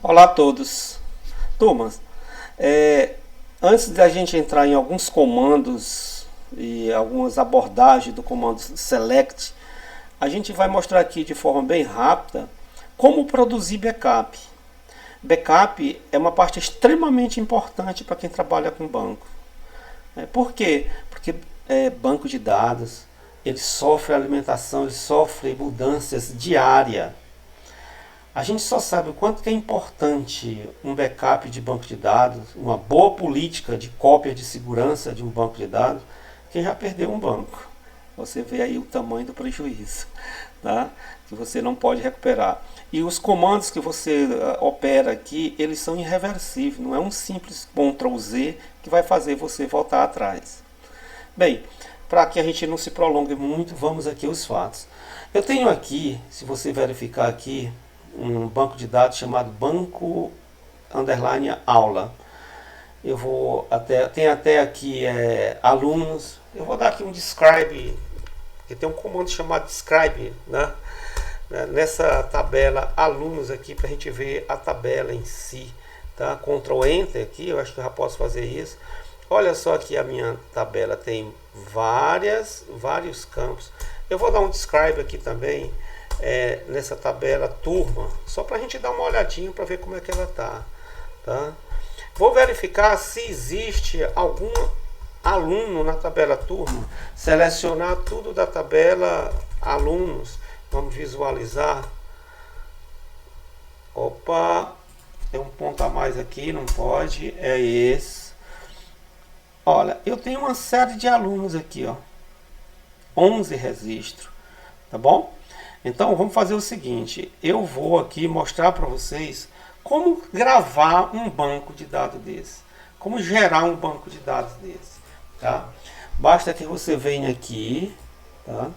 Olá a todos. Turmas, antes da gente entrar em alguns comandos e algumas abordagens do comando select, a gente vai mostrar aqui de forma bem rápida como produzir backup. Backup é uma parte extremamente importante para quem trabalha com banco. Por quê? Porque banco de dados, ele sofre alimentação, ele sofre mudanças diárias. A gente só sabe o quanto que é importante um backup de banco de dados, uma boa política de cópia de segurança de um banco de dados, quem já perdeu um banco. Você vê aí o tamanho do prejuízo, tá? Que você não pode recuperar. E os comandos que você opera aqui, eles são irreversíveis, não é um simples Ctrl Z que vai fazer você voltar atrás. Bem, para que a gente não se prolongue muito, vamos aqui aos fatos. Eu tenho aqui, se você verificar aqui, um banco de dados chamado banco _aula. Eu vou tem até aqui alunos. Eu vou dar aqui um describe, que tem um comando chamado describe, né? Nessa tabela alunos aqui para a gente ver a tabela em si, tá? Ctrl Enter aqui, eu acho que eu já posso fazer isso. Olha só aqui a minha tabela tem vários campos. Eu vou dar um describe aqui também. Nessa tabela turma, só para a gente dar uma olhadinha para ver como é que ela tá. Vou verificar se existe algum aluno na tabela turma, selecionar tudo da tabela alunos, vamos visualizar. Opa, tem um ponto a mais aqui, não pode, é esse. Olha, eu tenho uma série de alunos aqui, ó, 11 registros, tá bom? Então vamos fazer o seguinte, eu vou aqui mostrar para vocês como gravar um banco de dados desse, como gerar um banco de dados desse, tá? Basta que você venha aqui, tá?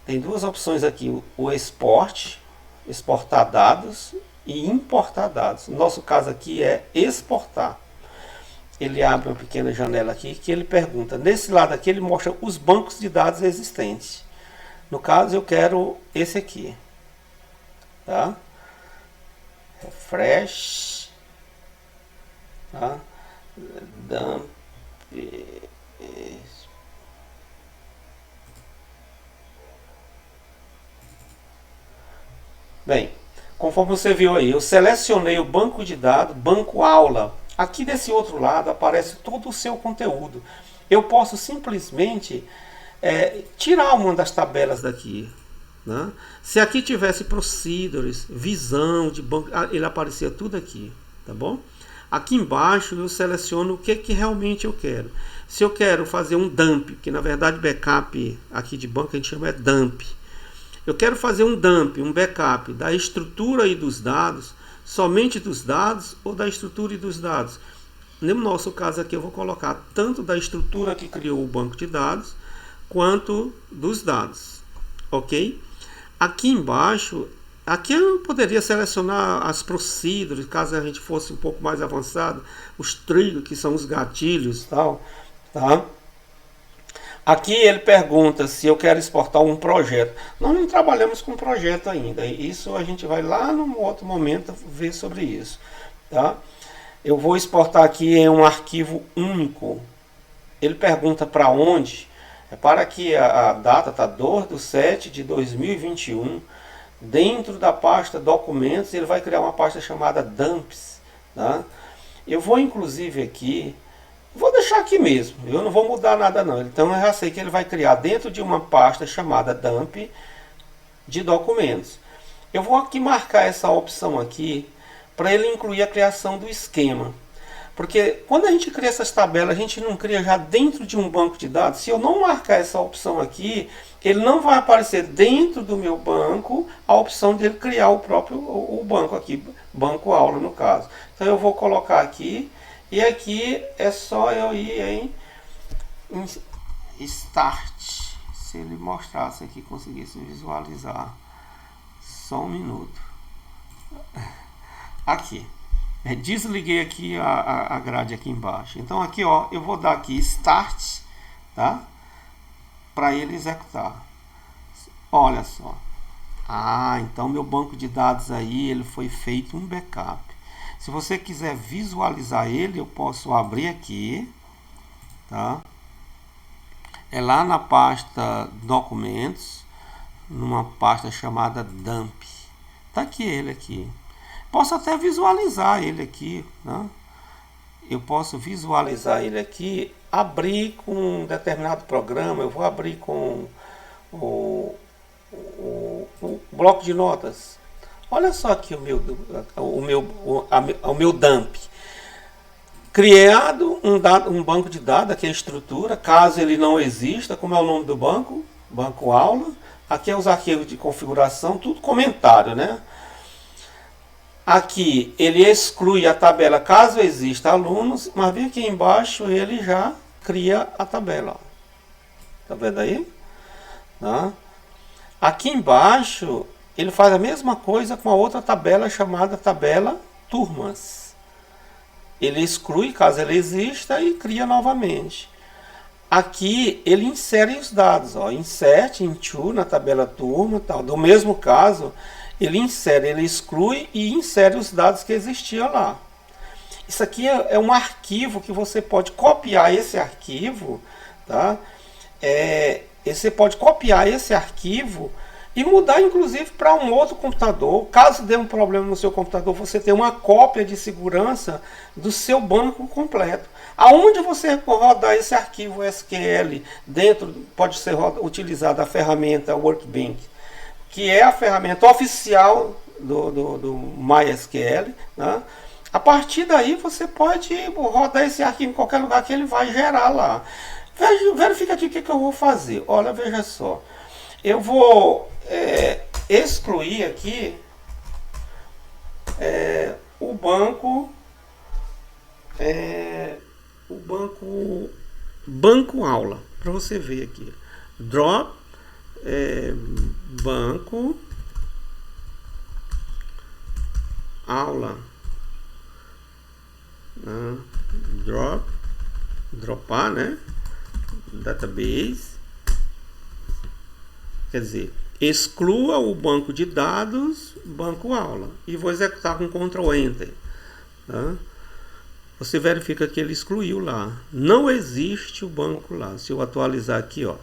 Tem duas opções aqui, o exportar dados e importar dados. No nosso caso aqui é exportar. Ele abre uma pequena janela aqui que ele pergunta, nesse lado aqui ele mostra os bancos de dados existentes. No caso eu quero esse aqui, tá? Refresh, tá? Dump. Bem, conforme você viu aí, eu selecionei o banco de dados, banco aula. Aqui desse outro lado aparece todo o seu conteúdo. Eu posso simplesmente tirar uma das tabelas daqui, né? Se aqui tivesse procedures, visão de banco, ele aparecia tudo aqui, tá bom? Aqui embaixo eu seleciono o que realmente eu quero. Se eu quero fazer um dump, que na verdade backup aqui de banco a gente chama dump. Eu quero fazer um dump, um backup da estrutura e dos dados, somente dos dados ou da estrutura e dos dados. No nosso caso aqui eu vou colocar tanto da estrutura que criou o banco de dados, quanto dos dados, ok? Aqui embaixo, aqui eu poderia selecionar as procedures, caso a gente fosse um pouco mais avançado, os triggers, que são os gatilhos, tal, tá? Aqui ele pergunta se eu quero exportar um projeto. Nós não trabalhamos com projeto ainda, isso a gente vai lá num outro momento ver sobre isso, tá? Eu vou exportar aqui em um arquivo único. Ele pergunta para onde. Para que a data está 2/7/2021, dentro da pasta documentos ele vai criar uma pasta chamada dumps, tá? Eu vou inclusive aqui, vou deixar aqui mesmo, eu não vou mudar nada não, então eu já sei que ele vai criar dentro de uma pasta chamada dump de documentos. Eu vou aqui marcar essa opção aqui para ele incluir a criação do esquema. Porque quando a gente cria essas tabelas, a gente não cria já dentro de um banco de dados. Se eu não marcar essa opção aqui, ele não vai aparecer dentro do meu banco a opção de ele criar o próprio banco aqui, banco aula no caso. Então eu vou colocar aqui, e aqui é só eu ir em Start. Se ele mostrasse aqui, conseguisse visualizar. Só um minuto. Aqui. Desliguei aqui a grade aqui embaixo. Então aqui, ó, eu vou dar aqui Start, tá? Para ele executar. Olha só. Então meu banco de dados aí, ele foi feito um backup. Se você quiser visualizar ele, eu posso abrir aqui, tá? É lá na pasta documentos, numa pasta chamada dump. Tá aqui ele aqui. Posso até visualizar ele aqui, né? Eu posso visualizar ele aqui, abrir com um determinado programa. Eu vou abrir com o bloco de notas. Olha só aqui o meu dump. Criado um banco de dados, aqui é a estrutura, caso ele não exista, como é o nome do banco? Banco aula. Aqui é os arquivos de configuração, tudo comentário, né? Aqui ele exclui a tabela caso exista alunos, mas vem aqui embaixo ele já cria a tabela. Tá vendo aí? Tá? Aqui embaixo ele faz a mesma coisa com a outra tabela chamada tabela turmas. Ele exclui caso ela exista e cria novamente. Aqui ele insere os dados, ó, insert into na tabela turma, tal. Do mesmo caso, ele insere, ele exclui e insere os dados que existiam lá. Isso aqui é um arquivo que você pode copiar esse arquivo, tá? Você pode copiar esse arquivo e mudar inclusive para um outro computador. Caso dê um problema no seu computador, você tem uma cópia de segurança do seu banco completo. Aonde você rodar esse arquivo SQL dentro, pode ser utilizada a ferramenta Workbench, que é a ferramenta oficial do MySQL, né? A partir daí você pode rodar esse arquivo em qualquer lugar que ele vai gerar lá. Verifica aqui o que eu vou fazer. Olha, veja só. Eu vou excluir aqui o banco banco aula, para você ver aqui. Drop banco aula, dropar, né? Database, quer dizer, exclua o banco de dados, banco aula, e vou executar com Ctrl Enter, tá? Você verifica que ele excluiu lá, não existe o banco lá. Se eu atualizar aqui, ó,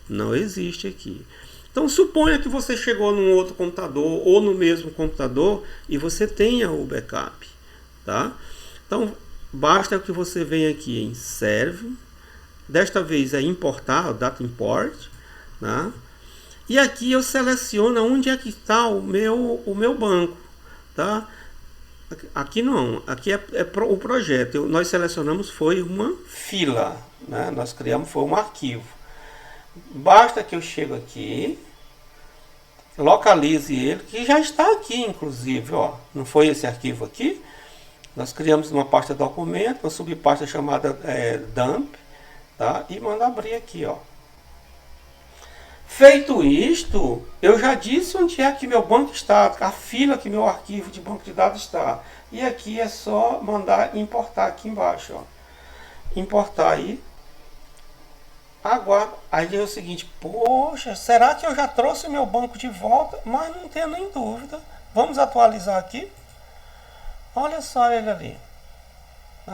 não existe aqui. Então suponha que você chegou num outro computador ou no mesmo computador e você tenha o backup, tá? Então basta que você venha aqui em Serve, desta vez é importar, o Data Import, né? E aqui eu seleciono onde é que está o meu banco, tá? Aqui não, aqui o projeto. Nós selecionamos foi uma fila, né? Nós criamos foi um arquivo. Basta que eu chego aqui, localize ele, que já está aqui inclusive, ó. Não foi esse arquivo aqui? Nós criamos uma pasta documento, uma subpasta chamada dump, tá? E manda abrir aqui, ó. Feito isto, eu já disse onde é que meu banco está, a fila que meu arquivo de banco de dados está. E aqui é só mandar importar aqui embaixo, ó. Importar aí. Aguardo. Aí é o seguinte, poxa, será que eu já trouxe meu banco de volta? Mas não tenho nem dúvida. Vamos atualizar aqui. Olha só ele ali.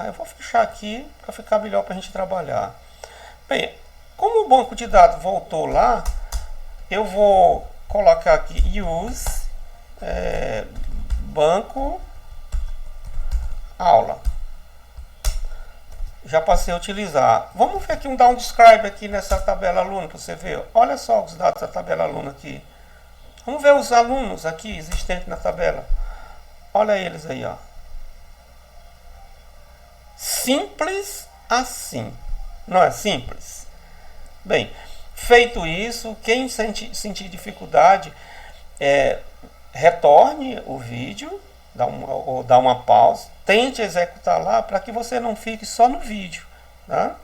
Eu vou fechar aqui para ficar melhor para a gente trabalhar. Bem, como o banco de dados voltou lá, eu vou colocar aqui use banco aula. Já passei a utilizar. Vamos ver aqui dar um describe aqui nessa tabela aluno para você ver. Olha só os dados da tabela aluno aqui. Vamos ver os alunos aqui existentes na tabela. Olha eles aí, ó. Simples assim. Não é simples? Bem, feito isso, quem sentir dificuldade, retorne o vídeo, dá uma pausa, tente executar lá para que você não fique só no vídeo, tá?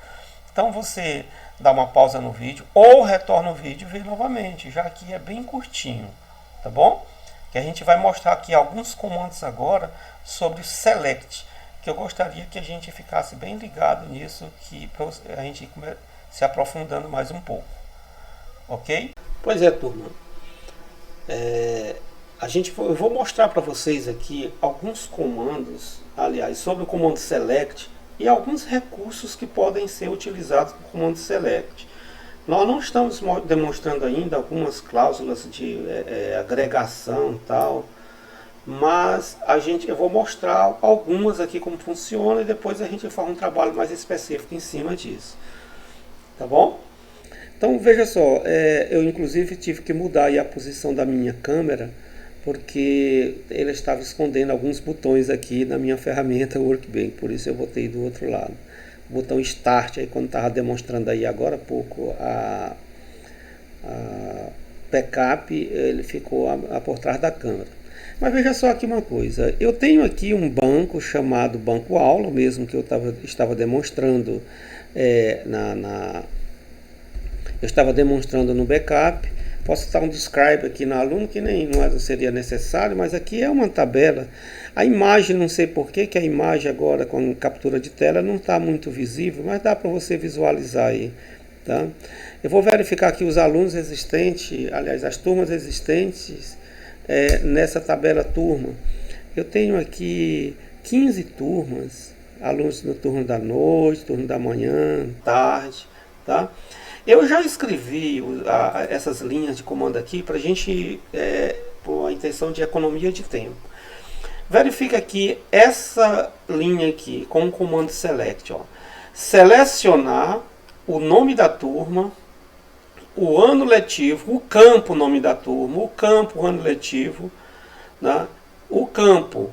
Então você dá uma pausa no vídeo ou retorna o vídeo e vê novamente, já que é bem curtinho, tá bom? Que a gente vai mostrar aqui alguns comandos agora sobre o select, que eu gostaria que a gente ficasse bem ligado nisso, que a gente se aprofundando mais um pouco. Ok? Pois é, turma. eu vou mostrar para vocês aqui alguns comandos, aliás, sobre o comando select e alguns recursos que podem ser utilizados com o comando select. Nós não estamos demonstrando ainda algumas cláusulas de agregação e tal, mas eu vou mostrar algumas aqui como funciona e depois a gente faz um trabalho mais específico em cima disso. Tá bom? Então veja só, eu inclusive tive que mudar aí a posição da minha câmera, porque ele estava escondendo alguns botões aqui na minha ferramenta Workbench, por isso eu botei do outro lado. O botão Start, aí quando estava demonstrando aí agora há pouco a backup, ele ficou por trás da câmera. Mas veja só aqui uma coisa, eu tenho aqui um banco chamado banco aula, mesmo que eu estava demonstrando eu estava demonstrando no backup. Posso estar um describe aqui no aluno, que não seria necessário, mas aqui é uma tabela. A imagem, não sei por que a imagem agora com captura de tela não está muito visível, mas dá para você visualizar aí. Tá? Eu vou verificar aqui os alunos existentes, aliás, as turmas existentes nessa tabela turma. Eu tenho aqui 15 turmas, alunos no turno da noite, turno da manhã, tarde, tá? Eu já escrevi essas linhas de comando aqui para a gente, por a intenção de economia de tempo. Verifica aqui essa linha aqui com o comando select. Ó. Selecionar o nome da turma, o ano letivo, o campo nome da turma, o campo ano letivo, né? O campo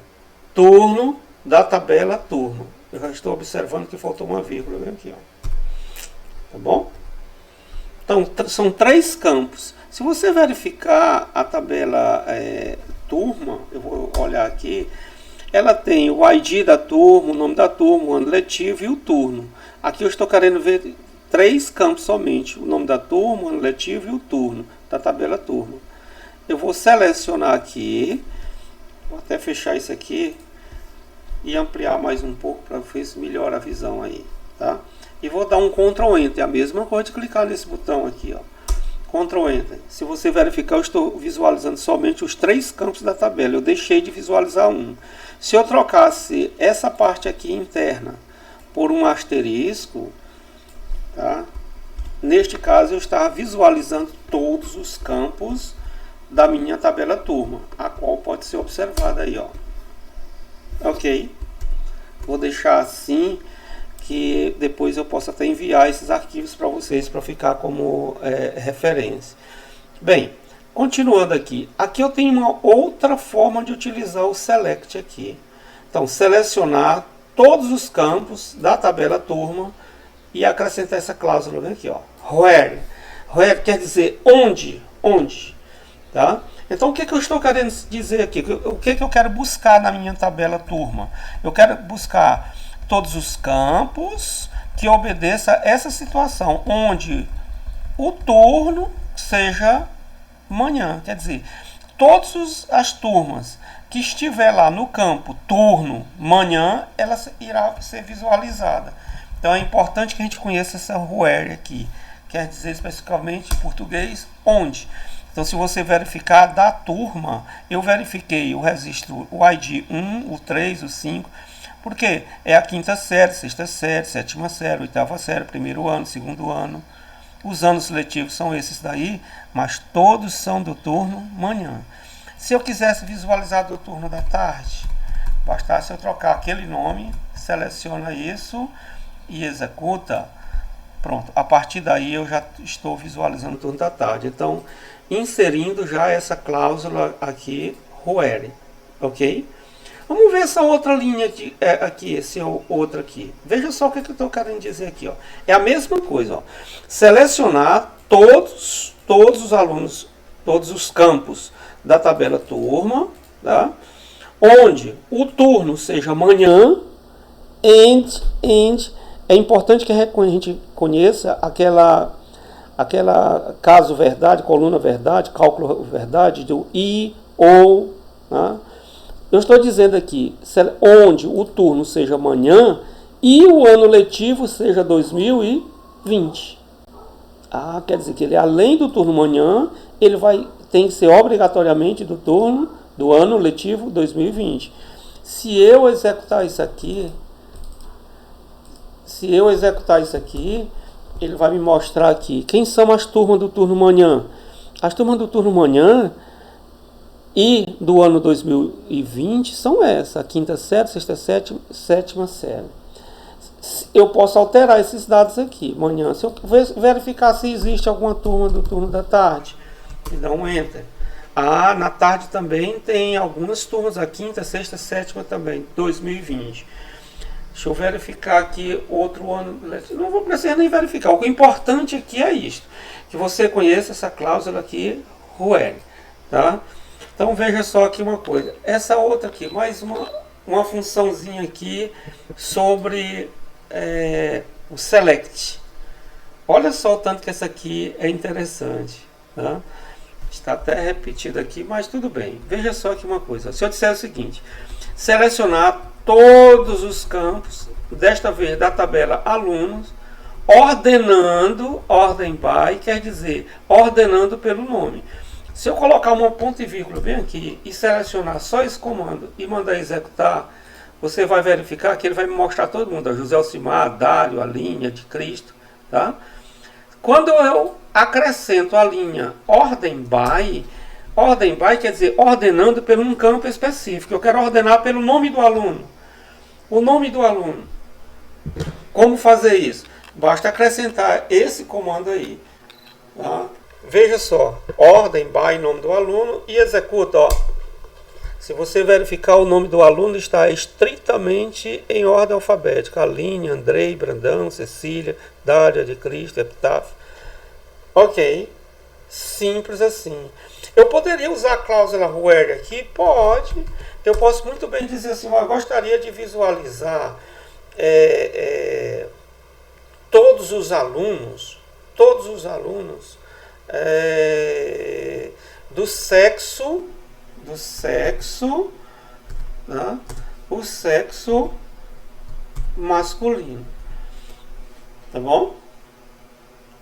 turno da tabela turma. Eu já estou observando que faltou uma vírgula aqui. Ó. Tá bom? Então, são 3 campos. Se você verificar a tabela turma, eu vou olhar aqui, ela tem o ID da turma, o nome da turma, o ano letivo e o turno. Aqui eu estou querendo ver 3 campos somente, o nome da turma, o ano letivo e o turno, da tabela turma. Eu vou selecionar aqui, vou até fechar isso aqui e ampliar mais um pouco para ver se melhora a visão aí, tá? E vou dar um Ctrl Enter, a mesma coisa de clicar nesse botão aqui, ó. Ctrl Enter. Se você verificar, eu estou visualizando somente os 3 campos da tabela. Eu deixei de visualizar um. Se eu trocasse essa parte aqui interna por um asterisco, tá? Neste caso eu estava visualizando todos os campos da minha tabela turma, a qual pode ser observada aí, ó. Ok? Vou deixar assim, que depois eu posso até enviar esses arquivos para vocês para ficar como referência. Bem, continuando aqui, aqui eu tenho uma outra forma de utilizar o select aqui. Então, selecionar todos os campos da tabela turma e acrescentar essa cláusula aqui, ó, where. Where quer dizer onde, tá? Então, o que eu estou querendo dizer aqui? O que eu quero buscar na minha tabela turma? Eu quero buscar todos os campos que obedeça essa situação, onde o turno seja manhã. Quer dizer, todas as turmas que estiver lá no campo turno manhã, ela irá ser visualizada. Então é importante que a gente conheça essa where aqui. Quer dizer especificamente em português onde. Então, se você verificar da turma, eu verifiquei o registro, o ID 1, o 3, o 5, porque é a 5ª série, 6ª série, 7ª série, 8ª série, 1º ano, 2º ano. Os anos letivos são esses daí, mas todos são do turno manhã. Se eu quisesse visualizar do turno da tarde, bastasse eu trocar aquele nome, seleciona isso e executa. Pronto, a partir daí eu já estou visualizando o turno da tarde. Então, inserindo já essa cláusula aqui, where, ok? Vamos ver essa outra linha aqui, esse outro aqui. Veja só o que eu estou querendo dizer aqui, ó. É a mesma coisa, ó. Selecionar todos os alunos, todos os campos da tabela turma, tá? Onde o turno seja manhã, and. É importante que a gente conheça aquela caso verdade, coluna verdade, cálculo verdade, do e, ou, tá? Eu estou dizendo aqui, onde o turno seja manhã e o ano letivo seja 2020. Quer dizer que ele, além do turno manhã, ele tem que ser obrigatoriamente do turno do ano letivo 2020. Se eu executar isso aqui, ele vai me mostrar aqui quem são as turmas do turno manhã. As turmas do turno manhã e do ano 2020 são essa, a quinta série, sexta série, sétima série. Eu posso alterar esses dados aqui, manhã. Se eu verificar se existe alguma turma do turno da tarde, e dá um Enter. Na tarde também tem algumas turmas, a quinta, sexta, sétima também, 2020. Deixa eu verificar aqui outro ano. Não vou precisar nem verificar. O importante aqui é isto, que você conheça essa cláusula aqui, RUEL, tá? Então veja só aqui uma coisa. Essa outra aqui, mais uma funçãozinha aqui sobre o select. Olha só o tanto que essa aqui é interessante, tá? Está até repetido aqui, mas tudo bem. Veja só aqui uma coisa. Se eu disser o seguinte: selecionar todos os campos, desta vez da tabela alunos, ordenando, ordem by, quer dizer, ordenando pelo nome. Se eu colocar uma ponto e vírgula bem aqui e selecionar só esse comando e mandar executar, você vai verificar que ele vai me mostrar todo mundo, José Alcimar, Dário, a linha de Cristo, tá? Quando eu acrescento a linha ordem by quer dizer ordenando por um campo específico. Eu quero ordenar pelo nome do aluno. O nome do aluno. Como fazer isso? Basta acrescentar esse comando aí. Tá? Veja só, ordem by nome do aluno e executa. Ó. Se você verificar, o nome do aluno está estritamente em ordem alfabética. Aline, Andrei, Brandão, Cecília, Dária de Cristo, Epitáfio. Ok. Simples assim. Eu poderia usar a cláusula RUEL aqui? Pode. Eu posso muito bem dizer assim, eu gostaria de visualizar todos os alunos do sexo, né? O sexo masculino. Tá bom?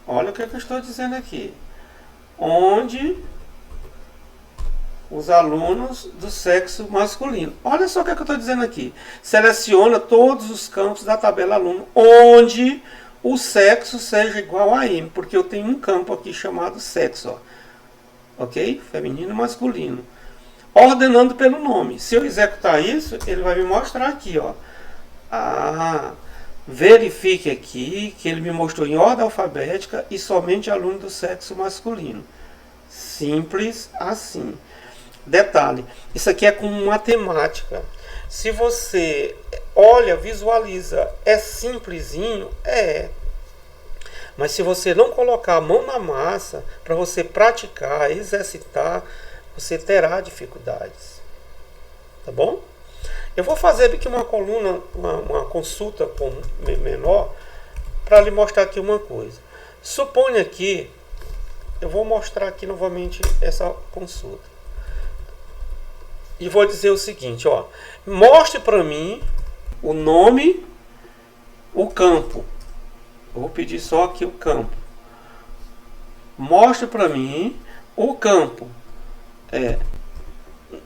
Olha o que eu estou dizendo aqui. Onde os alunos do sexo masculino. Olha só o que eu estou dizendo aqui. Seleciona todos os campos da tabela aluno onde o sexo seja igual a M, porque eu tenho um campo aqui chamado sexo, ó. Ok? Feminino e masculino. Ordenando pelo nome. Se eu executar isso, ele vai me mostrar aqui, ó. Verifique aqui que ele me mostrou em ordem alfabética e somente aluno do sexo masculino. Simples assim. Detalhe, isso aqui é como matemática. Se você olha, visualiza, é simplesinho? É. Mas se você não colocar a mão na massa para você praticar, exercitar, você terá dificuldades. Tá bom? Eu vou fazer aqui uma coluna, uma consulta com menor, para lhe mostrar aqui uma coisa. Suponha que, eu vou mostrar aqui novamente essa consulta. E vou dizer o seguinte, ó. Mostre para mim o nome, o campo. Eu vou pedir só aqui o campo. Mostre para mim o campo.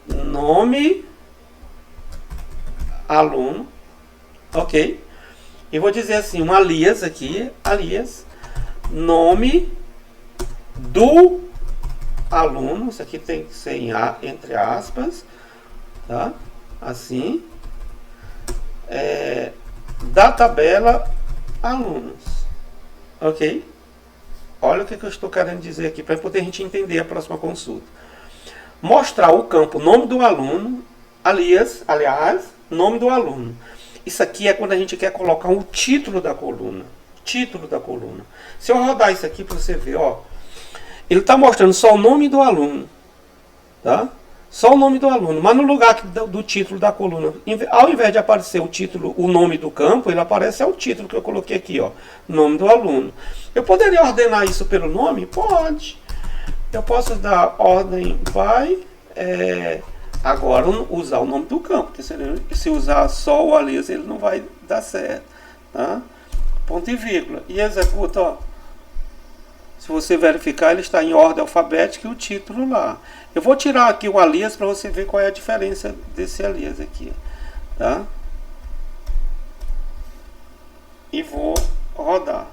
Nome, aluno, ok? E vou dizer assim, um alias aqui, alias, nome do aluno, isso aqui tem que ser entre aspas, tá? Assim, da tabela alunos, ok? Olha o que eu estou querendo dizer aqui, para poder a gente entender a próxima consulta. Mostrar o campo nome do aluno, aliás, nome do aluno. Isso aqui é quando a gente quer colocar um título da coluna. Título da coluna. Se eu rodar isso aqui para você ver, ó, ele está mostrando só o nome do aluno, tá? Só o nome do aluno, mas no lugar do título da coluna, ao invés de aparecer o título, o nome do campo, ele aparece o título que eu coloquei aqui, ó, nome do aluno. Eu poderia ordenar isso pelo nome? Pode. Eu posso dar ordem by, agora usar o nome do campo, porque se usar só o alias, ele não vai dar certo, tá? Ponto e vírgula. E executa, ó. Se você verificar, ele está em ordem alfabética e o título lá. Eu vou tirar aqui o alias para você ver qual é a diferença desse alias aqui, tá? E vou rodar.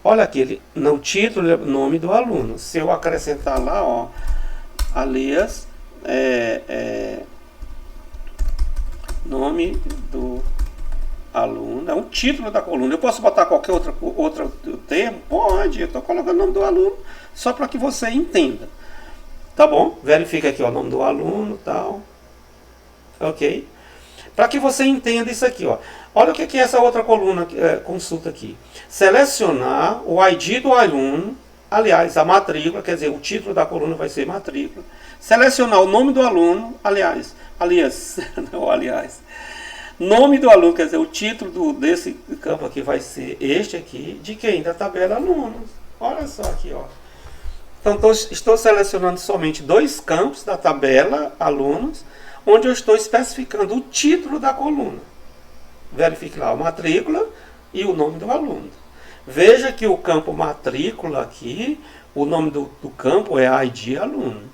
Olha aqui, no título é o nome do aluno. Se eu acrescentar lá, ó, alias, nome do aluno, é um título da coluna. Eu posso botar qualquer outro termo? Pode, eu estou colocando o nome do aluno só para que você entenda. Tá bom? Verifica aqui ó, o nome do aluno, tal. Ok? Para que você entenda isso aqui, ó. Olha o que é essa outra coluna, consulta aqui. Selecionar o ID do aluno, aliás, a matrícula, quer dizer, o título da coluna vai ser matrícula. Selecionar o nome do aluno, aliás, não, aliás. Nome do aluno, quer dizer, o título desse campo aqui vai ser este aqui, de quem? Da tabela alunos. Olha só aqui, ó. Então, estou selecionando somente 2 campos da tabela alunos, onde eu estou especificando o título da coluna. Verifique lá a matrícula e o nome do aluno. Veja que o campo matrícula aqui, o nome do campo é ID aluno.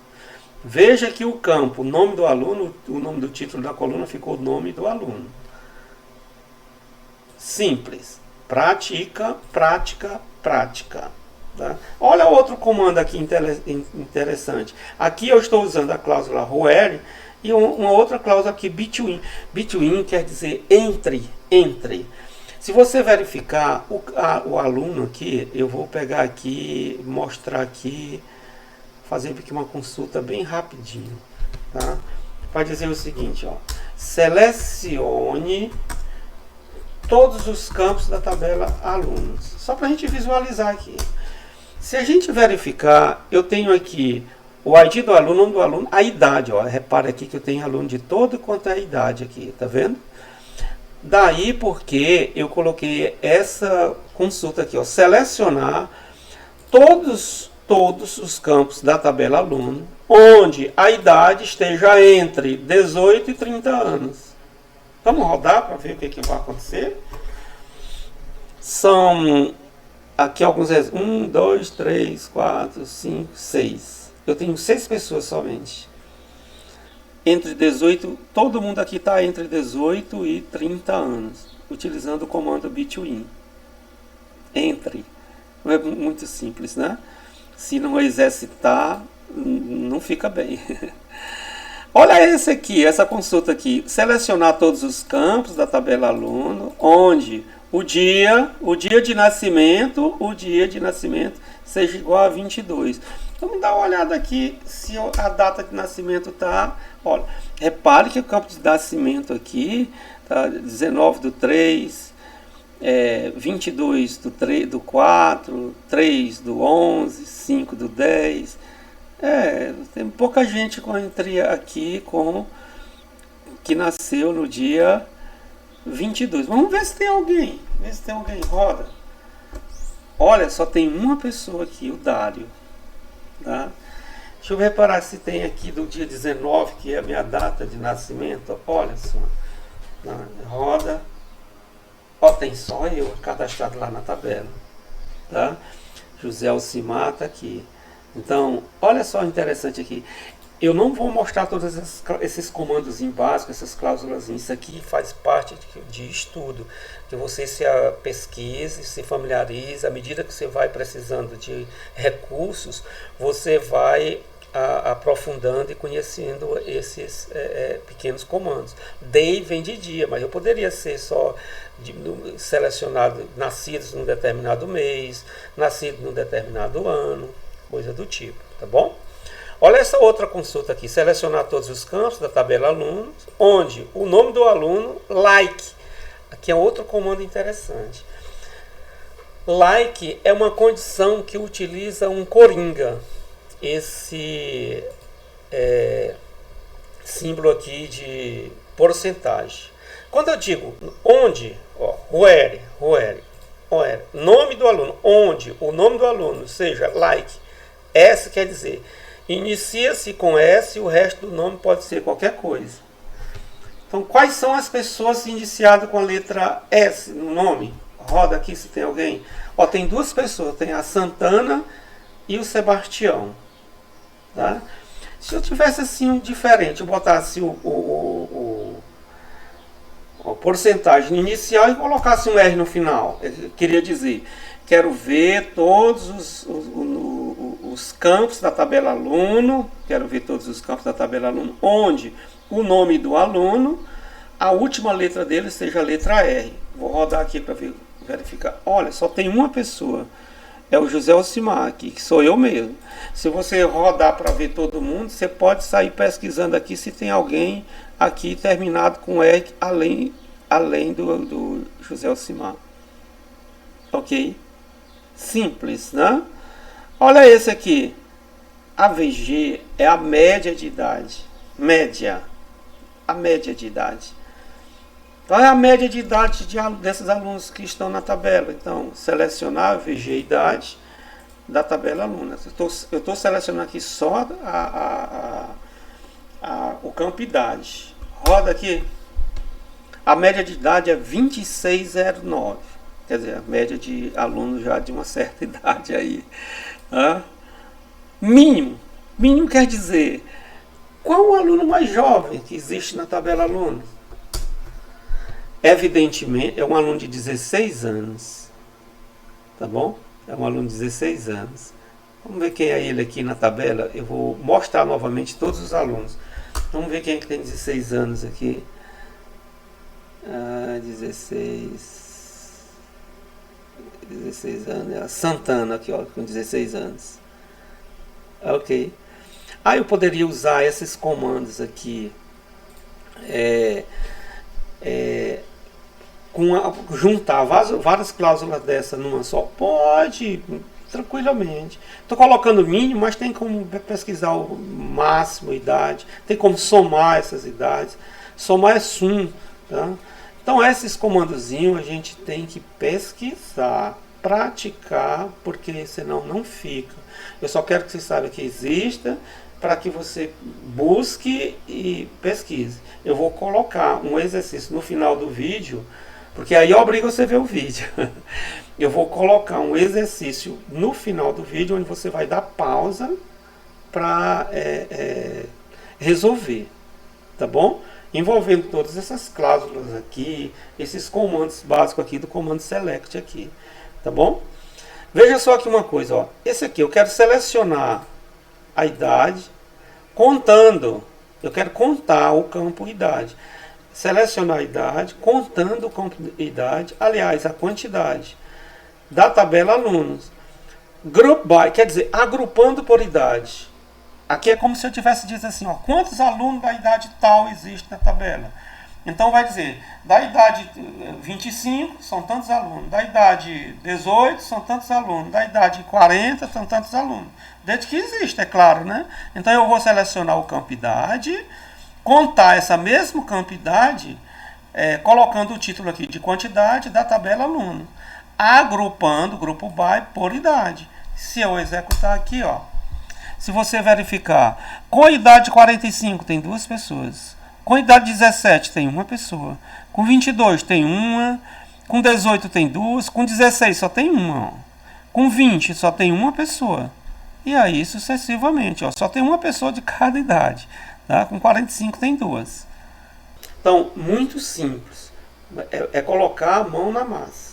Veja que o campo nome do aluno, o nome do título da coluna ficou o nome do aluno. Simples. Prática, prática, prática. Tá? Olha outro comando aqui interessante. Aqui eu estou usando a cláusula where e uma outra cláusula aqui, between. Between quer dizer entre. Se você verificar o aluno aqui, eu vou pegar aqui, mostrar aqui, fazer aqui uma consulta bem rapidinho. Tá? Vai dizer o seguinte, ó, selecione todos os campos da tabela alunos. Só para a gente visualizar aqui. Se a gente verificar, eu tenho aqui o ID do aluno, o nome do aluno, a idade, ó. Repara aqui que eu tenho aluno de todo quanto é a idade aqui, tá vendo? Daí porque eu coloquei essa consulta aqui, ó, selecionar todos os campos da tabela aluno, onde a idade esteja entre 18 e 30 anos. Vamos rodar para ver o que vai acontecer? São aqui alguns exemplos. 1, 2, 3, 4, 5, 6. Eu tenho 6 pessoas somente. Entre 18, todo mundo aqui está entre 18 e 30 anos, utilizando o comando between. Entre. Não é muito simples, né? Se não exercitar, não fica bem. Olha esse aqui, essa consulta aqui. Selecionar todos os campos da tabela aluno, onde o dia de nascimento seja igual a 22. Vamos dar uma olhada aqui se a data de nascimento está. Olha, repare que o campo de nascimento aqui está 19/3, 22/4, 3/11, 5/10. Tem pouca gente aqui que nasceu no dia 22. Vamos ver se tem alguém. Roda. Olha, só tem uma pessoa aqui, o Dário. Tá? Deixa eu reparar se tem aqui do dia 19, que é a minha data de nascimento. Olha só. Roda. Ó, tem só eu cadastrado lá na tabela. Tá? José Alcimar está aqui. Então, olha só interessante aqui. Eu não vou mostrar todos esses comandos básicos, essas cláusulas. Isso aqui faz parte de estudo, que você se pesquise, se familiarize. À medida que você vai precisando de recursos, você vai aprofundando e conhecendo esses pequenos comandos. Day vem de dia, mas eu poderia ser só selecionado nascidos num determinado mês, nascido num determinado ano, coisa do tipo, tá bom? Olha essa outra consulta aqui, selecionar todos os campos da tabela alunos, onde o nome do aluno, like. Aqui é outro comando interessante. Like é uma condição que utiliza um coringa. Esse símbolo aqui de porcentagem. Quando eu digo onde, ó, where, nome do aluno, onde o nome do aluno seja like, S quer dizer, inicia-se com S e o resto do nome pode ser qualquer coisa. Então, quais são as pessoas iniciadas com a letra S no nome? Roda aqui se tem alguém. Ó, tem duas pessoas, tem a Santana e o Sebastião. Tá? Se eu tivesse assim um diferente, eu botasse a porcentagem inicial e colocasse um R no final. Eu queria dizer, quero ver todos os campos da tabela aluno, quero ver todos os campos da tabela aluno, onde o nome do aluno, a última letra dele seja a letra R. Vou rodar aqui para verificar. Olha, só tem uma pessoa. É o José Alcimar aqui, que sou eu mesmo. Se você rodar para ver todo mundo, você pode sair pesquisando aqui se tem alguém aqui terminado com R além do José Alcimar. Ok? Simples, né? Olha esse aqui. A VG é a média de idade. Média. A média de idade. Então é a média de idade desses alunos que estão na tabela. Então, selecionar a VG idade da tabela aluna. Eu estou selecionando aqui só o campo idade. Roda aqui. A média de idade é 2609. Quer dizer, a média de alunos já de uma certa idade aí. Mínimo. Mínimo quer dizer, qual o aluno mais jovem que existe na tabela aluna? Evidentemente, é um aluno de 16 anos. Tá bom? É um aluno de 16 anos. Vamos ver quem é ele aqui na tabela. Eu vou mostrar novamente todos os alunos. Vamos ver quem é que tem 16 anos aqui. 16 anos. É a Santana aqui, ó, com 16 anos. Ok. Aí eu poderia usar esses comandos aqui. Juntar várias cláusulas dessa numa só? Pode, tranquilamente. Estou colocando o mínimo, mas tem como pesquisar o máximo, idade. Tem como somar essas idades. Somar é sum. Tá? Então esses comandozinhos a gente tem que pesquisar, praticar, porque senão não fica. Eu só quero que você saiba que exista, para que você busque e pesquise. Eu vou colocar um exercício no final do vídeo, porque aí obriga você a ver o vídeo. Eu vou colocar um exercício no final do vídeo, onde você vai dar pausa para resolver. Tá bom? Envolvendo todas essas cláusulas aqui, esses comandos básicos aqui do comando select aqui. Tá bom? Veja só aqui uma coisa, ó. Esse aqui eu quero selecionar a idade contando. Eu quero contar o campo idade. Selecionar a idade contando o campo idade, aliás, a quantidade da tabela alunos. Group by, quer dizer, agrupando por idade. Aqui é como se eu tivesse dito assim, ó, quantos alunos da idade tal existe na tabela. Então vai dizer, da idade 25 são tantos alunos, da idade 18 são tantos alunos, da idade 40 são tantos alunos. Desde que existe, é claro, né? Então eu vou selecionar o campo idade, contar essa mesma campo idade, colocando o título aqui de quantidade da tabela aluno, agrupando, grupo by, por idade. Se eu executar aqui, ó, se você verificar, com a idade 45 tem duas pessoas, com idade 17 tem uma pessoa, com 22 tem uma, com 18 tem duas, com 16 só tem uma, ó. Com 20 só tem uma pessoa. E aí sucessivamente, ó, só tem uma pessoa de cada idade. Tá? Com 45 tem duas. Então, muito simples. É colocar a mão na massa.